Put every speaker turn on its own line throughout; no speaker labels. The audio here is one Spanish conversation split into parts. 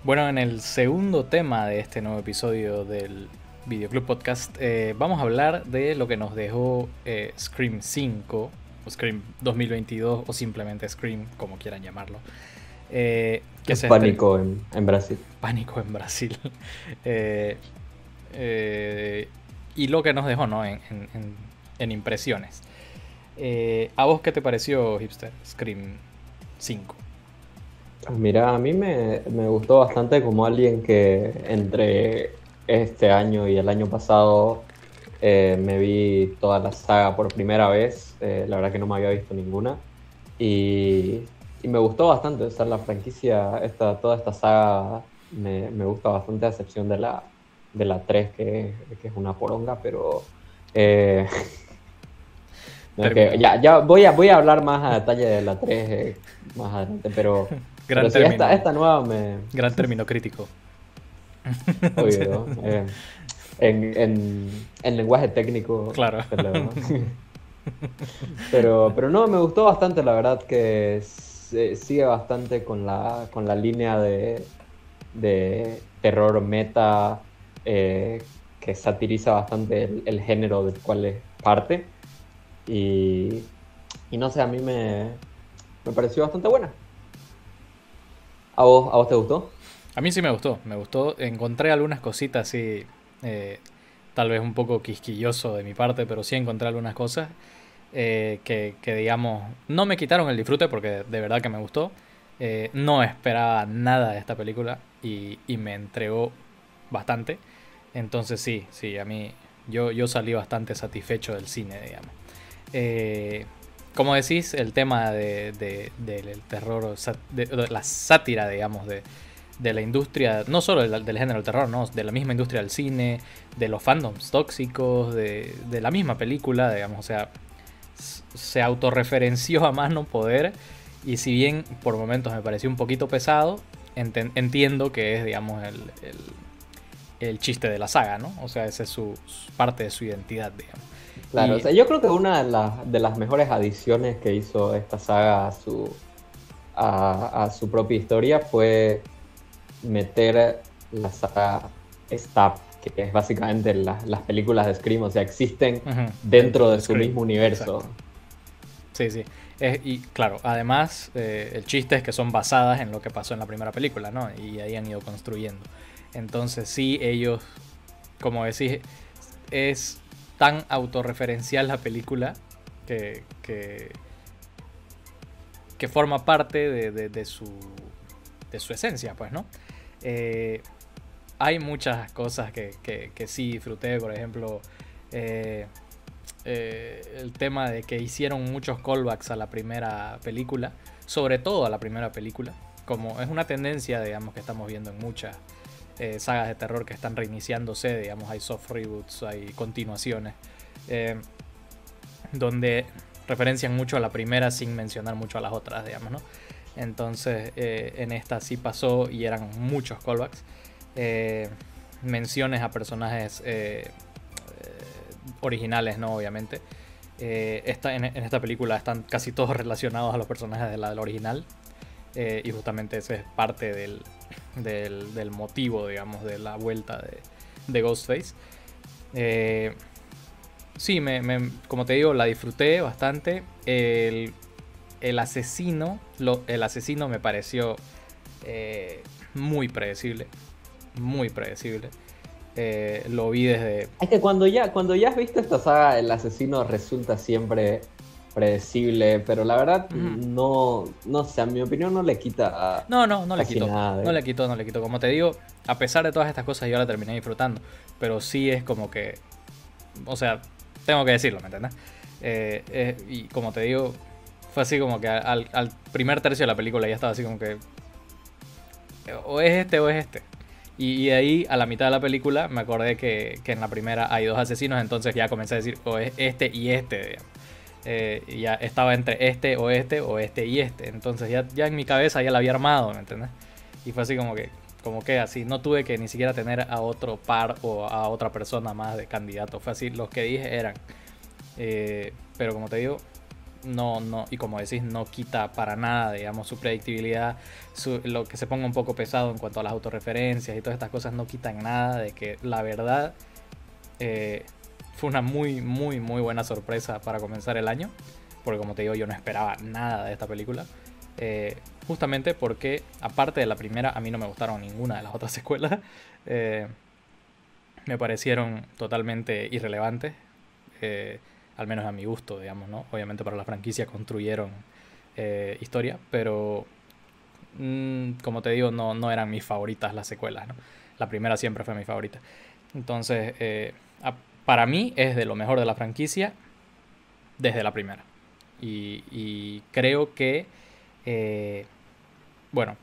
Bueno, en el segundo tema de este nuevo episodio del Videoclub Podcast, vamos a hablar de lo que nos dejó Scream 5, o Scream 2022, o simplemente Scream, como quieran llamarlo. Que se
Pánico en Brasil.
Pánico en Brasil. Eh, y lo que nos dejó, ¿no? En impresiones. ¿A vos qué te pareció, Hipster, Scream 5?
Mira, a mí me gustó bastante como alguien que entre este año y el año pasado me vi toda la saga por primera vez. La verdad que no me había visto ninguna. Y, y me gustó bastante. O sea, la franquicia, toda esta saga me gusta bastante, a excepción de la 3 que es una poronga, pero... eh, no, es que
Término.
ya voy a hablar más a detalle de la 3 más adelante, pero
Gran
sí, esta,
término.
esta nueva me...
Gran término crítico.
Obvio, en lenguaje técnico,
Claro.
pero no, me gustó bastante, la verdad que sigue bastante con la línea de terror meta, que satiriza bastante el género del cual es parte. Y, y no sé, a mí me pareció bastante buena. ¿A vos te gustó?
A mí sí me gustó, me gustó. Encontré algunas cositas así, tal vez un poco quisquilloso de mi parte, pero sí encontré algunas cosas que, digamos, no me quitaron el disfrute porque de verdad que me gustó. No esperaba nada de esta película y me entregó bastante. Entonces sí, a mí yo salí bastante satisfecho del cine, digamos. Eh, Como decís, el tema del terror, de la sátira, digamos, de la industria, no solo del género del terror, ¿no? De la misma industria del cine, de los fandoms tóxicos, de la misma película, digamos, o sea, se autorreferenció a más no poder. Y si bien por momentos me pareció un poquito pesado, entiendo que es, digamos, el chiste de la saga, ¿no? O sea, esa es parte de su identidad, digamos.
Claro, o
Y
sea, yo creo que una de las mejores adiciones que hizo esta saga a su propia historia fue meter la saga Stab, que es básicamente las películas de Scream, o sea, existen
ujú,
dentro
dentro
de
de
su
Scream,
mismo
exacto.
universo.
Sí, sí. Y claro, además, el chiste es que son basadas en lo que pasó en la primera película, ¿no? Y ahí han ido construyendo. Entonces, sí, ellos, como decís, es tan autorreferencial la película que, que, que forma parte de su esencia, pues, ¿no? Eh, Hay muchas cosas que sí disfruté, por ejemplo, eh, el tema de que hicieron muchos callbacks a la primera película, sobre todo a la primera película, como es una tendencia, digamos, que estamos viendo en muchas sagas de terror que están reiniciándose, digamos, hay soft reboots, hay continuaciones, eh, donde referencian mucho a la primera sin mencionar mucho a las otras, digamos, ¿no? Entonces, en esta sí pasó y eran muchos callbacks. Eh, Menciones a personajes originales, ¿no? Obviamente. En esta película están casi todos relacionados a los personajes de la del original. Y justamente ese es parte del motivo, digamos, de la vuelta de Ghostface. Eh, sí, como te digo, la disfruté bastante. El asesino, el asesino me pareció muy predecible. Muy predecible. Lo vi desde...
Es que cuando ya has visto esta saga, el asesino resulta siempre predecible, pero la verdad
Ujú.
no sé, a mi opinión no le quita
No le
casi
quitó.
nada
No
de...
le quitó, no le quitó. Como te digo, a pesar de todas estas cosas, yo la terminé disfrutando. Pero sí es como que. O sea, tengo que decirlo, ¿me entiendes? Y como te digo, fue así como que al primer tercio de la película ya estaba así como que. O es este o es este. Y de ahí a la mitad de la película me acordé que en la primera hay dos asesinos, entonces ya comencé a decir o es este y este, digamos. Y ya estaba entre este o este y este. Entonces ya en mi cabeza ya la había armado, ¿me entiendes? Y fue así como que así. No tuve que ni siquiera tener a otro par o a otra persona más de candidato. Fue así, los que dije eran. Pero como te digo, y como decís, no quita para nada, digamos, su predictibilidad, lo que se ponga un poco pesado en cuanto a las autorreferencias y todas estas cosas no quitan nada de que la verdad fue una muy, muy, muy buena sorpresa para comenzar el año, porque como te digo, yo no esperaba nada de esta película. Justamente porque, aparte de la primera, a mí no me gustaron ninguna de las otras secuelas. Me parecieron totalmente irrelevantes, al menos a mi gusto, digamos, ¿no? Obviamente para la franquicia construyeron historia, pero como te digo, no eran mis favoritas las secuelas, ¿no? La primera siempre fue mi favorita. Entonces, para mí es de lo mejor de la franquicia desde la primera. Y creo que bueno,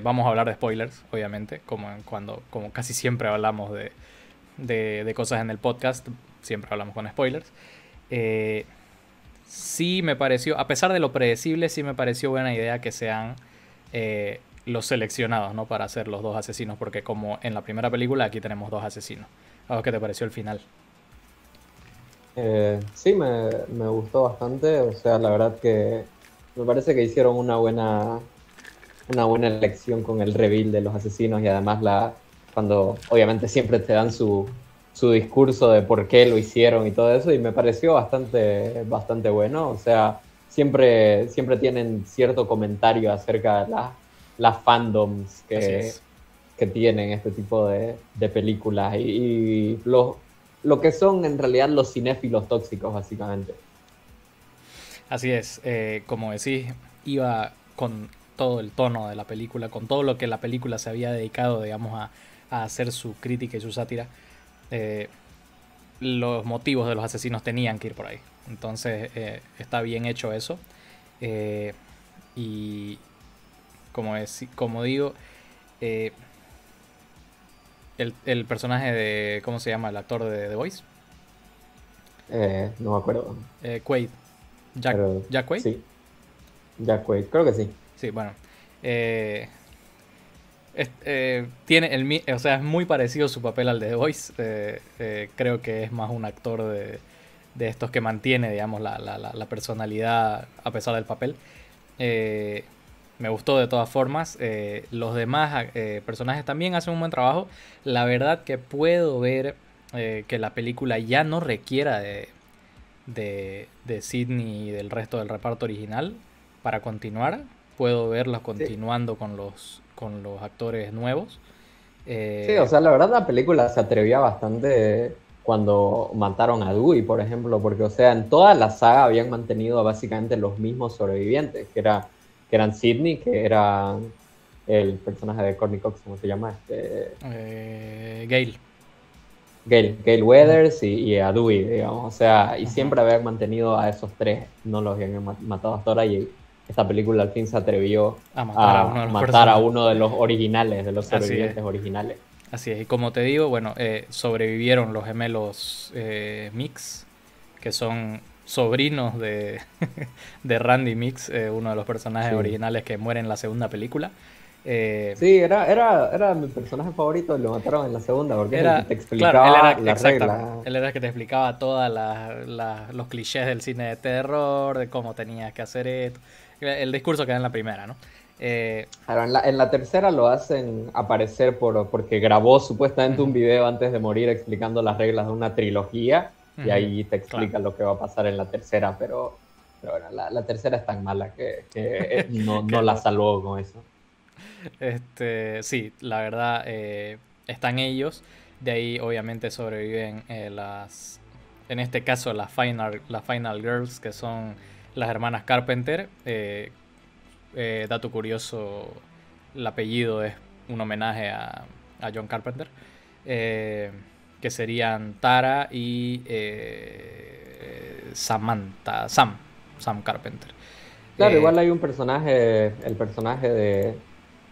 vamos a hablar de spoilers, obviamente, como casi siempre hablamos de cosas en el podcast, siempre hablamos con spoilers. Sí me pareció, a pesar de lo predecible, sí me pareció buena idea que sean los seleccionados, ¿no? Para ser los dos asesinos, porque como en la primera película, aquí tenemos dos asesinos. ¿A vos qué te pareció el final?
Sí, me gustó bastante, o sea, la verdad que me parece que hicieron una buena elección con el reveal de los asesinos y además cuando obviamente siempre te dan su discurso de por qué lo hicieron y todo eso, y me pareció bastante bueno, o sea, siempre tienen cierto comentario acerca de las fandoms que tienen este tipo de películas y lo que son en realidad los cinéfilos tóxicos, básicamente.
Así es, como decís, iba con todo el tono de la película, con todo lo que la película se había dedicado, digamos, a hacer su crítica y su sátira. Los motivos de los asesinos tenían que ir por ahí. Entonces, está bien hecho eso. Y como digo, el personaje de, ¿cómo se llama? El actor de The Voice.
No me acuerdo.
Quaid. Jack Quaid.
Sí, Jack Quaid, creo que sí.
Sí, bueno. Tiene o sea, es muy parecido su papel al de The Voice. Creo que es más un actor de estos que mantiene, digamos, la personalidad a pesar del papel. Me gustó de todas formas. Los demás personajes también hacen un buen trabajo. La verdad que puedo ver que la película ya no requiera de Sidney y del resto del reparto original para continuar. Puedo verlos continuando con los actores nuevos.
Sí, o sea, la verdad la película se atrevía bastante cuando mataron a Dewey, por ejemplo, porque, o sea, en toda la saga habían mantenido básicamente los mismos sobrevivientes, que eran Sidney, que era el personaje de Courtney Cox, ¿cómo se llama? Gale Weathers y a Dewey, digamos, o sea, y siempre habían mantenido a esos tres, no los habían matado hasta ahora, y esta película al fin se atrevió a matar a uno de los originales, de los sobrevivientes originales.
Así es, y como te digo, bueno, sobrevivieron los gemelos Mix, que son sobrinos de Randy Mix, uno de los personajes originales que muere en la segunda película.
Sí, era mi personaje favorito, lo mataron en la segunda porque era el que te explicaba las reglas.
Él era el que te explicaba todos los clichés del cine de terror, de cómo tenías que hacer esto, el discurso que da en la primera, ¿no?
En la tercera lo hacen aparecer porque grabó supuestamente un video antes de morir explicando las reglas de una trilogía y ahí te explica lo que va a pasar en la tercera, pero bueno, la tercera es tan mala que no la salvó con eso.
Sí, la verdad, están ellos. De ahí obviamente sobreviven en este caso las Final Girls, que son las hermanas Carpenter. Dato curioso, el apellido es un homenaje a John Carpenter, que serían Tara y Sam Carpenter.
Claro, igual hay un personaje, el personaje de,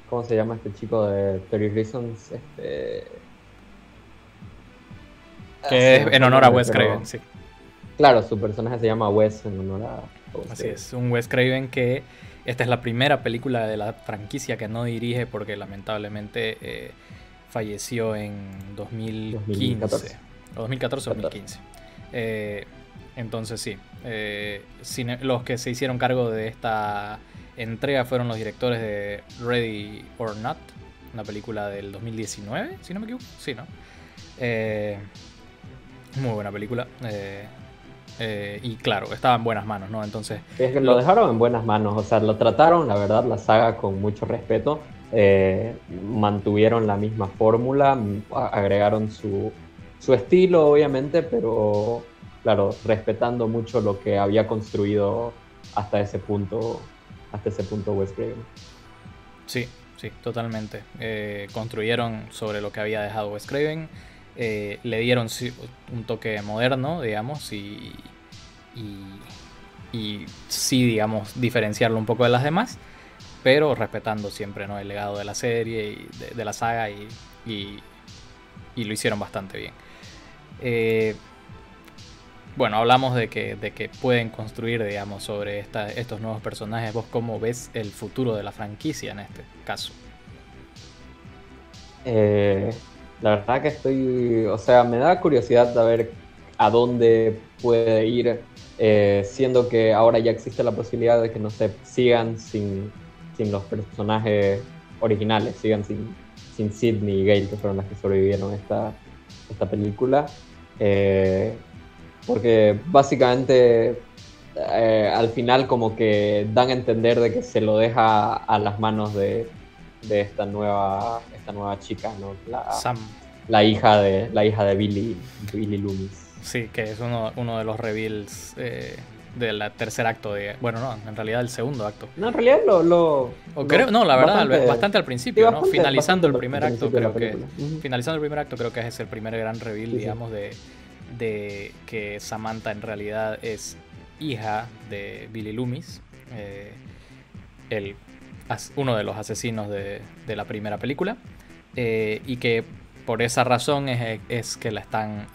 ¿cómo se llama este chico de 30 Reasons?
Que es en honor a Wes Craven, sí.
Claro, su personaje se llama Wes en honor a Wes.
Así es, un Wes Craven que esta es la primera película de la franquicia que no dirige porque lamentablemente falleció en 2015. 2014 o 2015. Entonces sí, Los que se hicieron cargo de esta entrega fueron los directores de Ready or Not, una película del 2019, si no me equivoco. Sí, ¿no? Muy buena película. Y claro, estaba en buenas manos, ¿no? Entonces...
Es que lo dejaron en buenas manos, o sea, lo trataron, la verdad, la saga con mucho respeto. Mantuvieron la misma fórmula, agregaron su estilo, obviamente, pero claro, respetando mucho lo que había construido hasta ese punto Wes Craven.
Sí, sí, totalmente. Construyeron sobre lo que había dejado Wes Craven, le dieron un toque moderno, digamos, y sí, digamos, diferenciarlo un poco de las demás, pero respetando siempre, ¿no?, el legado de la serie y de la saga, y lo hicieron bastante bien. Bueno, hablamos de que pueden construir, digamos, sobre estos nuevos personajes. ¿Vos cómo ves el futuro de la franquicia en este caso?
La verdad que o sea, me da curiosidad de ver a dónde puede ir, siendo que ahora ya existe la posibilidad de que no se sigan sin los personajes originales, sigan sin Sidney y Gale, que fueron las que sobrevivieron esta película. Porque básicamente al final como que dan a entender de que se lo deja a las manos de esta nueva chica, ¿no?
Sam.
La hija de Billy Loomis.
Sí, que es uno de los reveals del tercer acto. Bueno, no, en realidad el segundo acto.
No, en realidad
no, la verdad, bastante al principio,
sí,
¿no? Finalizando el primer acto, creo que...
Uh-huh.
Finalizando el primer acto, creo que es el primer gran reveal, sí, digamos, de que Samantha en realidad es hija de Billy Loomis, uno de los asesinos de la primera película, y que por esa razón es que la están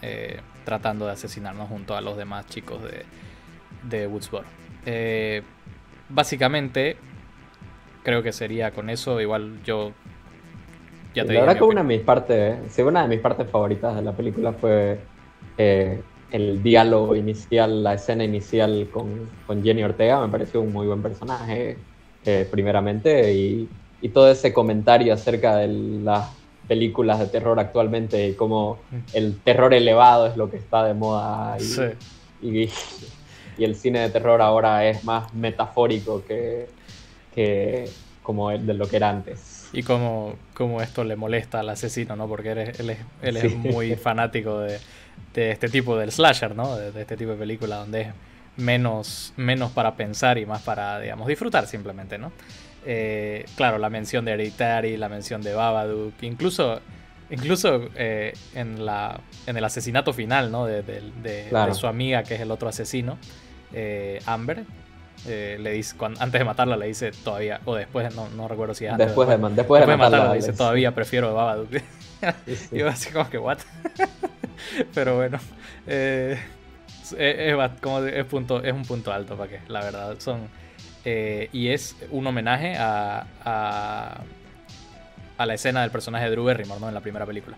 tratando de asesinar, ¿no?, junto a los demás chicos de Woodsboro. Básicamente creo que sería con eso. Igual yo
ya te la verdad que una de mis partes favoritas de la película fue el diálogo inicial, la escena inicial con Jenny Ortega. Me pareció un muy buen personaje, primeramente, y todo ese comentario acerca de las películas de terror actualmente y cómo el terror elevado es lo que está de moda,
sí,
y el cine de terror ahora es más metafórico que como de lo que era antes.
Y como esto le molesta al asesino, ¿no? Porque él es muy fanático de este tipo del slasher, ¿no? De este tipo de película donde es menos para pensar y más para, digamos, disfrutar simplemente, ¿no? Claro, la mención de Hereditary, la mención de Babadook, incluso en el asesinato final, ¿no?, de su amiga, que es el otro asesino, Amber. Le dice, antes de matarla le dice todavía, o después, no recuerdo si es antes,
después de matarla
le dice todavía prefiero Babadook. Sí. Y yo así como que what. Pero bueno, es un punto alto para que, la verdad, y es un homenaje a la escena del personaje de Drew Barrymore, ¿no?, en la primera película,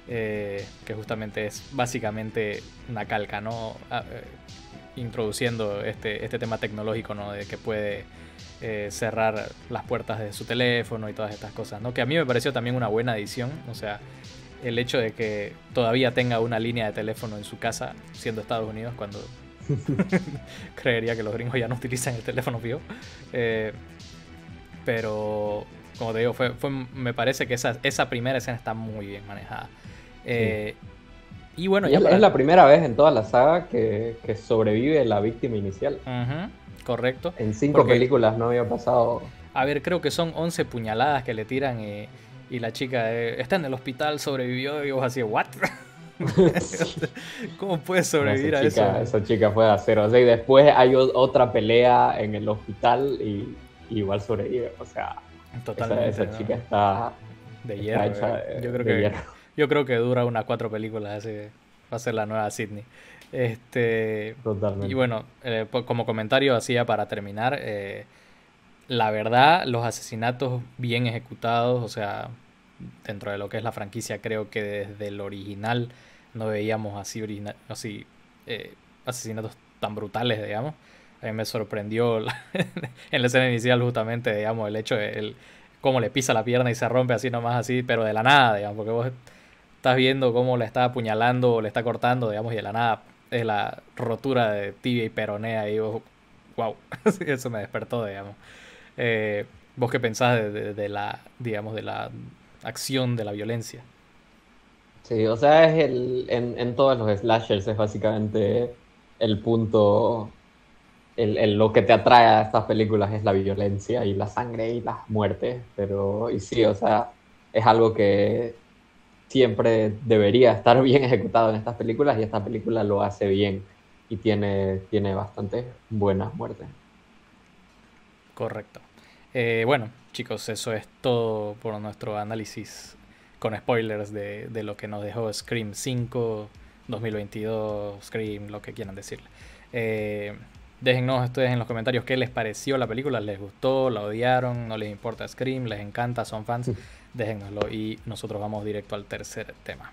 que justamente es básicamente una calca, ¿no? Introduciendo este tema tecnológico, ¿no?, de que puede cerrar las puertas de su teléfono y todas estas cosas, ¿no? Que a mí me pareció también una buena adición. O sea, el hecho de que todavía tenga una línea de teléfono en su casa, siendo Estados Unidos, cuando creería que los gringos ya no utilizan el teléfono fijo. Pero, como te digo, me parece que esa primera escena está muy bien manejada. Y bueno,
es la primera vez en toda la saga que sobrevive la víctima inicial.
Uh-huh, correcto.
En 5 películas no había pasado.
A ver, creo que son 11 puñaladas que le tiran y la chica está en el hospital, sobrevivió, y vos así, ¿what? ¿Cómo puedes sobrevivir a eso?
Esa chica fue de acero. O sea, y después hay otra pelea en el hospital y igual sobrevive. O sea, totalmente, esa chica está
de hierro. Yo creo que dura unas 4 películas, así que va a ser la nueva Sidney.
Totalmente.
Y bueno, como comentario hacía para terminar, la verdad, los asesinatos bien ejecutados, o sea, dentro de lo que es la franquicia, creo que desde el original no veíamos así asesinatos tan brutales, digamos. A mí me sorprendió en la escena inicial justamente, digamos, el hecho de cómo le pisa la pierna y se rompe así nomás así, pero de la nada, digamos, porque vos estás viendo cómo le está apuñalando o le está cortando, digamos, y de la nada es la rotura de tibia y peronea y vos, wow, eso me despertó, digamos. ¿Vos qué pensás de la, digamos, de la acción de la violencia?
Sí, o sea, en todos los slashers es básicamente el punto, lo que te atrae a estas películas es la violencia y la sangre y las muertes, pero, y sí, o sea, es algo que siempre debería estar bien ejecutado en estas películas y esta película lo hace bien y tiene bastante buenas muertes.
Correcto. Bueno, chicos, eso es todo por nuestro análisis con spoilers de lo que nos dejó Scream 5, 2022, Scream, lo que quieran decirle. Eh, Déjennos ustedes en los comentarios qué les pareció la película, les gustó, la odiaron, no les importa Scream, les encanta, son fans, déjennoslo y nosotros vamos directo al tercer tema.